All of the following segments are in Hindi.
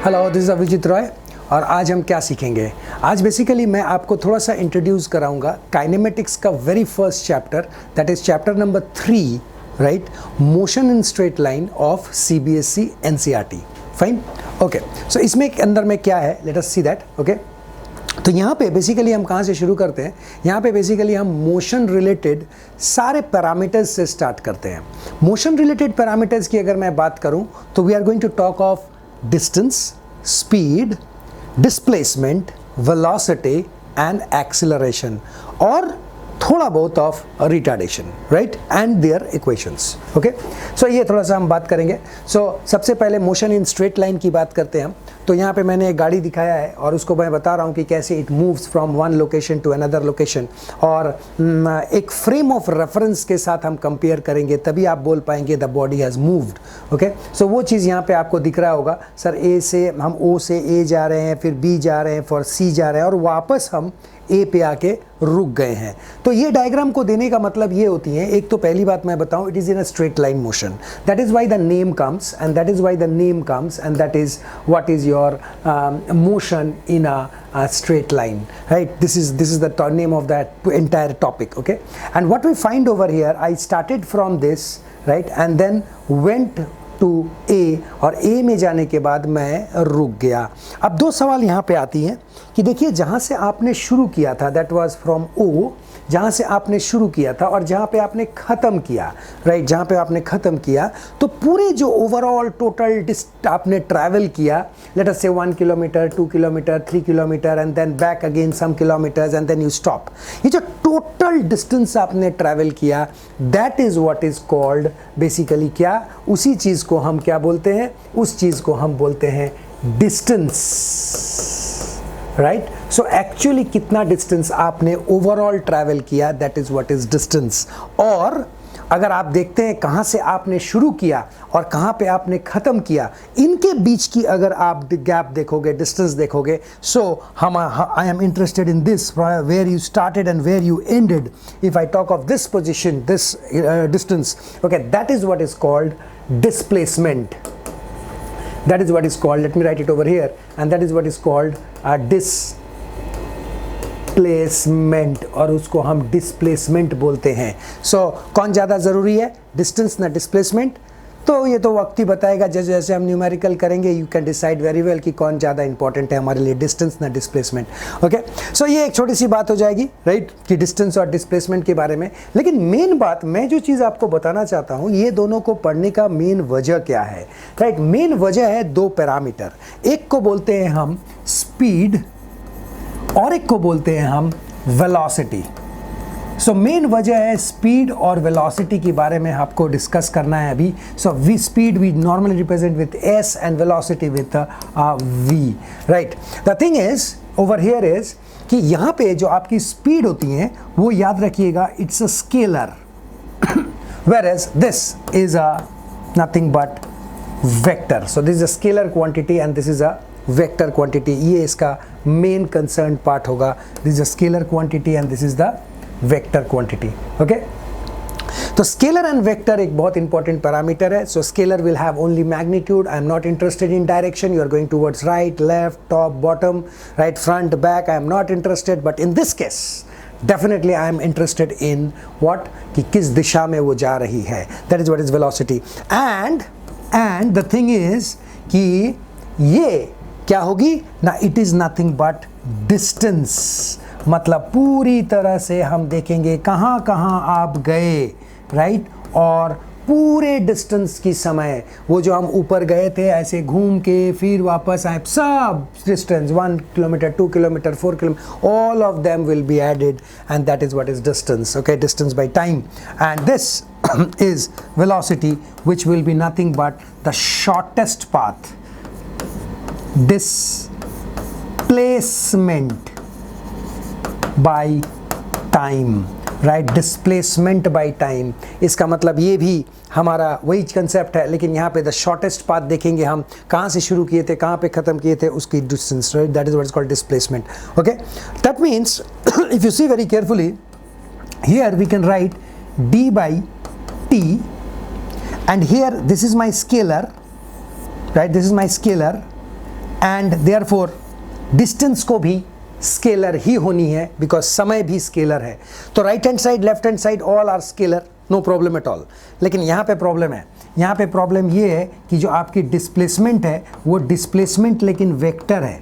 Hello, this is Abhijit Roy और आज हम क्या सीखेंगे। आज बेसिकली मैं आपको थोड़ा सा इंट्रोड्यूस कराऊंगा काइनेमेटिक्स का very first chapter, that is chapter number 3, right, motion in straight line of CBSE NCERT. Fine, okay. So इसमें अंदर में क्या है, let us see that. Okay, तो यहाँ पे बेसिकली हम कहाँ से शुरू करते हैं। यहाँ पे बेसिकली हम मोशन रिलेटेड सारे पैरामीटर्स से स्टार्ट करते हैं। मोशन रिलेटेड पैरामीटर्स की अगर मैं बात करूँ तो we are going to talk of distance, speed, displacement, velocity and acceleration और थोड़ा बहुत of retardation, right, and their equations. Okay, so ये थोड़ा सा हम बात करेंगे। सो सबसे पहले मोशन इन स्ट्रेट लाइन की बात करते हैं हम। तो यहाँ पे मैंने एक गाड़ी दिखाया है और उसको मैं बता रहा हूँ कि कैसे it moves from one location to another location, और एक फ्रेम ऑफ रेफरेंस के साथ हम कंपेयर करेंगे, तभी आप बोल पाएंगे the body has moved. Okay, so वो चीज़ यहाँ पे आपको दिख रहा होगा। सर ए से हम ओ से ए जा रहे हैं, फिर बी जा रहे हैं, फिर सी जा रहे हैं और वापस हम ए पे आके रुक गए हैं। तो ये डायग्राम को देने का मतलब ये होती है, एक तो पहली बात मैं बताऊं, it is in a straight line motion, that is why the name comes and that is why the name comes and that is what is your motion in a straight line, right? This is the name of that entire topic. Okay, and what we find over here, I started from this, right, and then went to A, और ए में जाने के बाद मैं रुक गया। अब दो सवाल यहाँ पे आती हैं कि देखिए, जहाँ से आपने शुरू किया था, दैट वाज फ्रॉम ओ, जहाँ से आपने शुरू किया था और जहाँ पे आपने ख़त्म किया, राइट, जहाँ पे आपने ख़त्म किया, तो पूरे जो ओवरऑल टोटल आपने ट्रैवल किया, let us say 1 kilometre, 2 kilometre, 3 kilometre and then back again some kilometres and then you stop, ये जो टोटल डिस्टेंस आपने ट्रैवल किया, that is what is called basically क्या, उसी चीज़ को हम क्या बोलते हैं, उस चीज़ को हम बोलते हैं डिस्टेंस, राइट। सो एक्चुअली कितना डिस्टेंस आपने ओवरऑल ट्रैवल किया, that is what is distance. और अगर आप देखते हैं कहाँ से आपने शुरू किया और कहाँ पे आपने ख़त्म किया, इनके बीच की अगर आप गैप देखोगे, डिस्टेंस देखोगे, so I am interested in this, where you started and where you ended. If I talk of this position, this distance, okay, that is what is called displacement. That is what is called, let me write it over here, and that is what is called displacement, और उसको हम displacement बोलते हैं। So कौन ज़्यादा ज़रूरी है, distance ना displacement? तो ये तो वक्त ही बताएगा, जैसे जैसे हम न्यूमेरिकल करेंगे, you can decide very well कि कौन ज़्यादा इंपॉर्टेंट है हमारे लिए, डिस्टेंस ना डिस्प्लेसमेंट। ओके, सो ये एक छोटी सी बात हो जाएगी, राइट, कि डिस्टेंस और डिस्प्लेसमेंट के बारे में। लेकिन मेन बात, मैं जो चीज़ आपको बताना चाहता हूँ, ये दोनों को पढ़ने का मेन वजह क्या है, राइट। मेन वजह है दो पैरामीटर, एक को बोलते हैं हम स्पीड और एक को बोलते हैं हम वेलोसिटी। सो मेन वजह है स्पीड और वेलोसिटी के बारे में आपको डिस्कस करना है अभी। So we speed we normally represent with S and velocity with V, right. The thing is over here is कि यहाँ पे जो आपकी स्पीड होती है वो याद रखिएगा, it's a scalar, whereas this is a nothing but vector. So this is a scalar quantity and this is a vector quantity. ये इसका main concerned part होगा। This is a scalar quantity and this is the vector quantity. Okay, तो स्केलर एंड वेक्टर एक बहुत इंपॉर्टेंट पैरामीटर है। So scalar will have only magnitude, I am not interested in direction, you are going towards right, left, top, bottom, right, front, back, I am not interested, but in this case definitely I am interested in what, कि किस दिशा में वो जा रही है, that is what is velocity. And the thing is कि ये क्या होगी ना, it is nothing but distance. मतलब पूरी तरह से हम देखेंगे कहाँ कहाँ आप गए, राइट, और पूरे डिस्टेंस की समय, वो जो हम ऊपर गए थे ऐसे घूम के फिर वापस आए, सब distance 1 kilometre, 2 kilometre, 4 kilometre, all of them will be added and that is what is distance. Okay, distance by time, and this is velocity which will be nothing but the shortest path, displacement by time, right, displacement by time. इसका मतलब ये भी हमारा वही कंसेप्ट है, लेकिन यहाँ पे द शॉर्टेस्ट पाथ देखेंगे हम, कहाँ से शुरू किए थे, कहाँ पे ख़त्म किए थे, उसकी distance, right, that is what is called displacement. Okay, that means if you see very carefully, here we can write d by t, and here this is my scalar, right, this is my scalar, and therefore distance को भी स्केलर ही होनी है, बिकॉज समय भी स्केलर है। तो right hand side, left hand side all are scalar, no problem at all. लेकिन यहाँ पे प्रॉब्लम है, यहाँ पे प्रॉब्लम ये है कि जो आपकी डिस्प्लेसमेंट है वो डिस्प्लेसमेंट लेकिन वेक्टर है,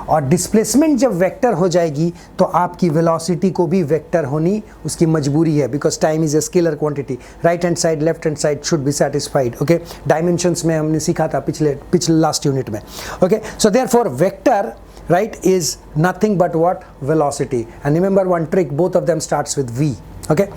और डिस्प्लेसमेंट जब वेक्टर हो जाएगी तो आपकी वेलोसिटी को भी वेक्टर होनी उसकी मजबूरी है, because time is a scalar quantity. Right hand side, left hand side should be satisfied. Okay, dimensions में हमने सीखा था पिछले लास्ट यूनिट में। Okay, so therefore vector right is nothing but what? Velocity. And remember one trick, both of them starts with v. Okay,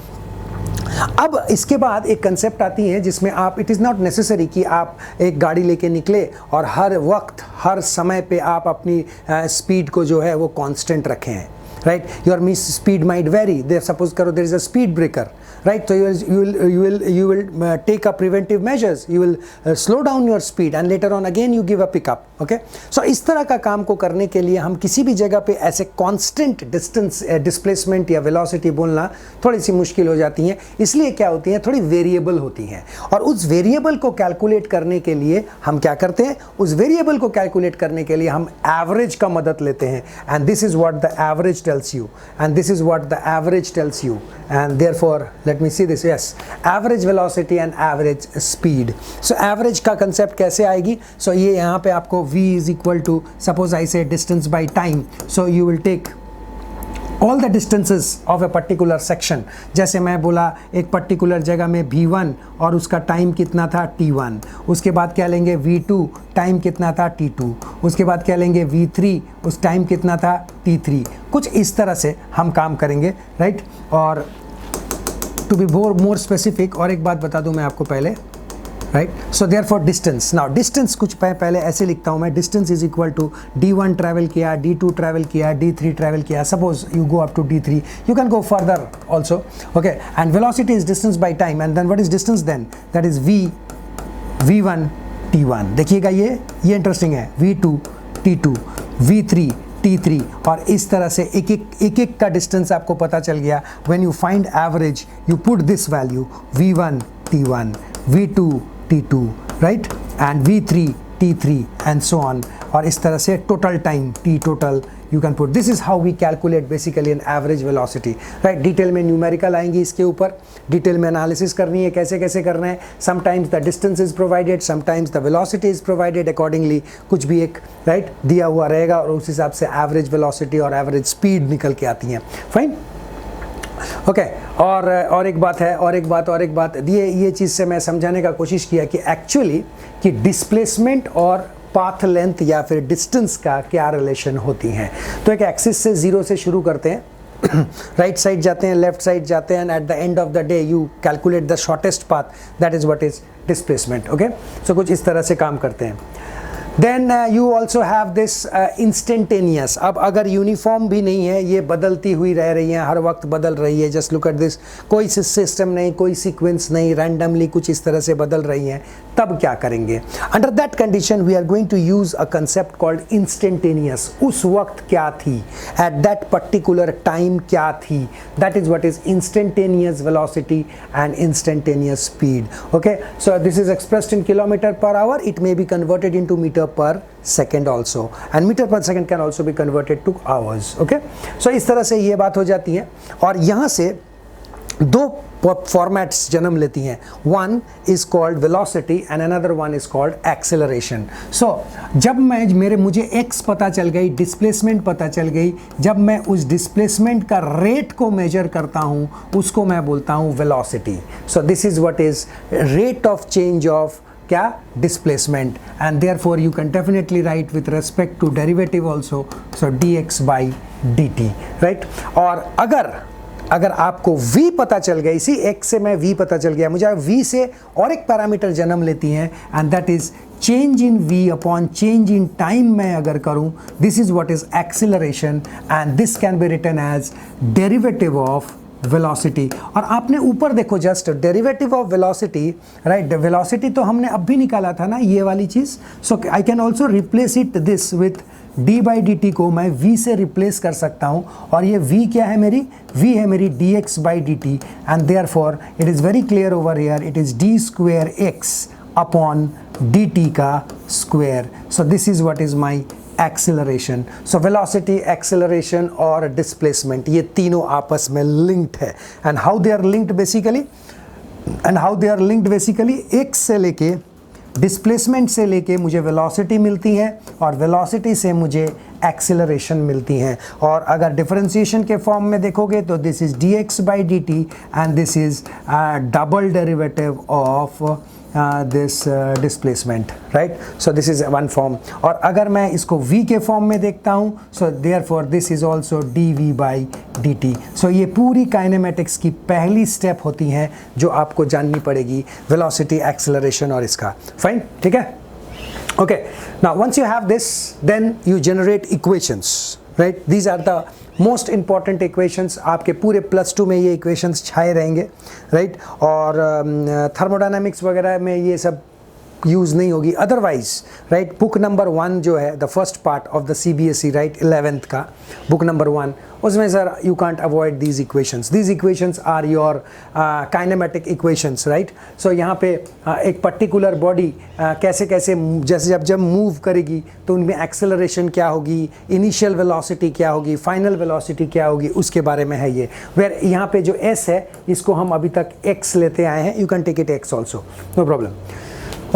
अब इसके बाद एक कंसेप्ट आती है जिसमें आप, इट इज़ नॉट नेसेसरी कि आप एक गाड़ी लेके निकले और हर वक्त हर समय पे आप अपनी स्पीड को जो है वो कांस्टेंट रखें हैं, right. Your mean speed might vary, there suppose करो there is a speed breaker, right? So you will take up preventive measures, you will slow down your speed and later on again you give a pickup. Okay, so इस तरह का काम को करने के लिए हम किसी भी जगह पे ऐसे constant distance displacement या velocity बोलना थोड़ी सी मुश्किल हो जाती हैं। इसलिए क्या होती हैं, थोड़ी वेरिएबल होती हैं, और उस वेरिएबल को कैलकुलेट करने के लिए हम क्या करते हैं, उस वेरिएबल को कैलकुलेट करने के लिए हम एवरेज का मदद लेते हैं, and this is what the average tells you, and this is what the average tells you, and therefore let me see this, yes, average velocity and average speed. So average का concept कैसे आएगी? So ये यहाँ पे आपको v is equal to, suppose I say distance by time, so you will take all the distances of a particular section. जैसे मैं बोला एक पर्टिकुलर जगह में v1 और उसका टाइम कितना था t1, उसके बाद क्या लेंगे v2, टाइम कितना था t2, उसके बाद क्या लेंगे v3, उस टाइम कितना था t3। कुछ इस तरह से हम काम करेंगे, राइट। और टू बी मोर स्पेसिफिक, और एक बात बता दूं मैं आपको पहले, right. So there for distance, now distance कुछ पहले ऐसे लिखता हूँ मैं, distance is equal to d1 travel किया, d2 ट्रैवल किया, d3 ट्रैवल किया। Suppose you go up to d3, you can go further also, okay. And velocity is distance by time, and then what is distance then, that is v1 t1। देखिएगा ये इंटरेस्टिंग है, v2 t2, v3 t3, और इस तरह से एक का डिस्टेंस आपको पता चल गया। When you find average you put this value v1 t1, v2 t2, right, and v3 t3 and so on, और इस तरह से total time t total you can put. This is how we calculate basically an average velocity, right? Detail में न्यूमेरिकल आएंगी इसके ऊपर, डिटेल में एनालिसिस करनी है कैसे कैसे करना है। Sometimes the distance is provided, sometimes the velocity is provided, accordingly कुछ भी एक राइट दिया हुआ रहेगा, और उस हिसाब से एवरेज वेलोसिटी और एवरेज स्पीड निकल के आती हैं। Fine, okay. और एक बात ये चीज़ से मैं समझाने का कोशिश किया कि एक्चुअली कि डिस्प्लेसमेंट और पाथ लेंथ या फिर डिस्टेंस का क्या रिलेशन होती हैं। तो एक एक्सिस से जीरो से शुरू करते हैं, राइट साइड जाते हैं, लेफ्ट साइड जाते हैं, and at the end of the day you calculate the shortest path, that is what is displacement. Okay, so कुछ इस तरह से काम करते हैं। Then you also have this instantaneous. अब अगर यूनिफॉर्म भी नहीं है, ये बदलती हुई रह रही हैं, हर वक्त बदल रही है, जस्ट लुक एट दिस, कोई सिस्टम नहीं, कोई सीक्वेंस नहीं, रैंडमली कुछ इस तरह से बदल रही हैं, तब क्या करेंगे? Under that condition we are going to use a concept called instantaneous. उस वक्त क्या थी, एट दैट पर्टिकुलर टाइम क्या थी, that is what is instantaneous velocity and instantaneous speed. Okay, so this is expressed in kilometre per hour, it may be converted into metre per second also, and meter per second can also be converted to hours. Okay, so इस तरह से ये बात हो जाती है, और यहाँ से दो फॉर्मेट्स जन्म लेती हैं। One is called velocity and another one is called acceleration. So जब मुझे x पता चल गई, डिस्प्लेसमेंट पता चल गई, जब मैं उस डिस्प्लेसमेंट का रेट को मेजर करता हूँ उसको मैं बोलता हूँ velocity. So this is what is rate of change of क्या, displacement, and therefore you can definitely write with respect to derivative also, so dx by dt, right. और अगर आपको v पता चल गया, इसी x से मैं v पता चल गया, मुझे v से और एक पैरामीटर जन्म लेती हैं, and that is change in v upon change in time मैं अगर करूं, this is what is acceleration, and this can be written as derivative of velocity. और आपने ऊपर देखो, just derivative of velocity, right, velocity तो हमने अब भी निकाला था ना, ये वाली चीज़। So I can also replace it this with d by D T को मैं v से रिप्लेस कर सकता हूँ, और ये v क्या है मेरी, v है मेरी dx by D T, and therefore it is very clear over here, it is d square x upon dt का square. So this is what is my acceleration. So velocity, acceleration और डिस्प्लेसमेंट, ये तीनों आपस में लिंक्ड है. And how they are linked basically, X से लेके, डिस्प्लेसमेंट से लेके मुझे वेलोसिटी मिलती है और वेलोसिटी से मुझे एक्सेलरेशन मिलती हैं. और अगर डिफरेंशिएशन के फॉर्म में देखोगे तो this is dx by dt and this is double derivative of this displacement, right. So this is one form. और अगर मैं इसको v के फॉर्म में देखता हूँ, so therefore this is also dv by dt. सो ये पूरी काइनेमेटिक्स की पहली स्टेप होती हैं जो आपको जाननी पड़ेगी, वेलोसिटी, एक्सेलरेशन और इसका. फाइन, ठीक है. Okay, now once you have this, then you generate equations, right? These are the most important equations. आपके पूरे +2 में ये equations छाए रहेंगे, right? और thermodynamics वगैरह में ये सब यूज़ नहीं होगी अदरवाइज, राइट. बुक नंबर 1 जो है, the first part of the CBSE, right, 11th का बुक नंबर 1, उसमें sir you can't avoid these equations. These equations are your kinematic equations, right. So यहाँ पे एक पर्टिकुलर बॉडी कैसे कैसे जैसे जब मूव करेगी तो उनमें एक्सेलरेशन क्या होगी, इनिशियल वेलोसिटी क्या होगी, फाइनल वेलोसिटी क्या होगी, उसके बारे में है ये. वेयर यहाँ पे जो s है इसको हम अभी तक x लेते आए हैं, you can take it x also, no problem.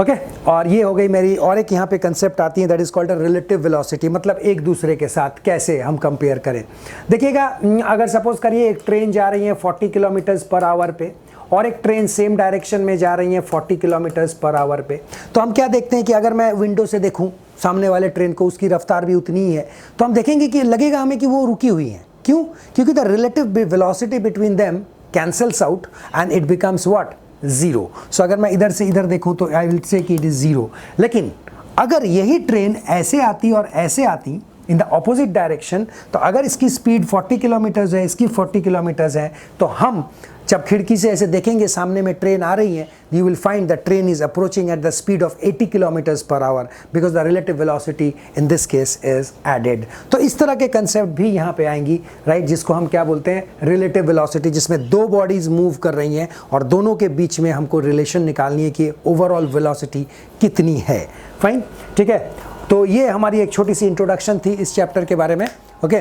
Okay, और ये हो गई मेरी. और एक यहाँ पे कंसेप्ट आती है that is called relative velocity, मतलब एक दूसरे के साथ कैसे हम कंपेयर करें. देखिएगा, अगर सपोज करिए एक ट्रेन जा रही है 40 किलोमीटर्स पर आवर पे और एक ट्रेन सेम डायरेक्शन में जा रही है 40 किलोमीटर्स पर आवर पे, तो हम क्या देखते हैं कि अगर मैं विंडो से देखूं सामने वाले ट्रेन को, उसकी रफ्तार भी उतनी ही है, तो हम देखेंगे कि लगेगा हमें कि वो रुकी हुई है. क्यों? क्योंकि the relative velocity between them cancels out and it becomes what, zero. So अगर मैं इधर से इधर देखूं तो आई विल से कि इट इज़ ज़ीरो. लेकिन अगर यही ट्रेन ऐसे आती और ऐसे आती इन द ऑपोजिट डायरेक्शन, तो अगर इसकी स्पीड 40 किलोमीटर्स है, इसकी 40 किलोमीटर्स है, तो हम जब खिड़की से ऐसे देखेंगे सामने में ट्रेन आ रही है, you will find the train is approaching at the speed of 80 kilometres per hour because the relative velocity in this case is added. तो इस तरह के कंसेप्ट भी यहाँ पे आएंगी, राइट, जिसको हम क्या बोलते हैं, रिलेटिव वेलोसिटी, जिसमें दो बॉडीज मूव कर रही हैं और दोनों के बीच में हमको रिलेशन निकालनी है कि ओवरऑल वेलोसिटी कितनी है. फाइन, ठीक है. तो ये हमारी एक छोटी सी इंट्रोडक्शन थी इस चैप्टर के बारे में. ओके,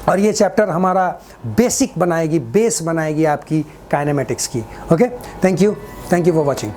और ये चैप्टर हमारा बेस बनाएगी आपकी काइनेमेटिक्स की. Okay, thank you for watching.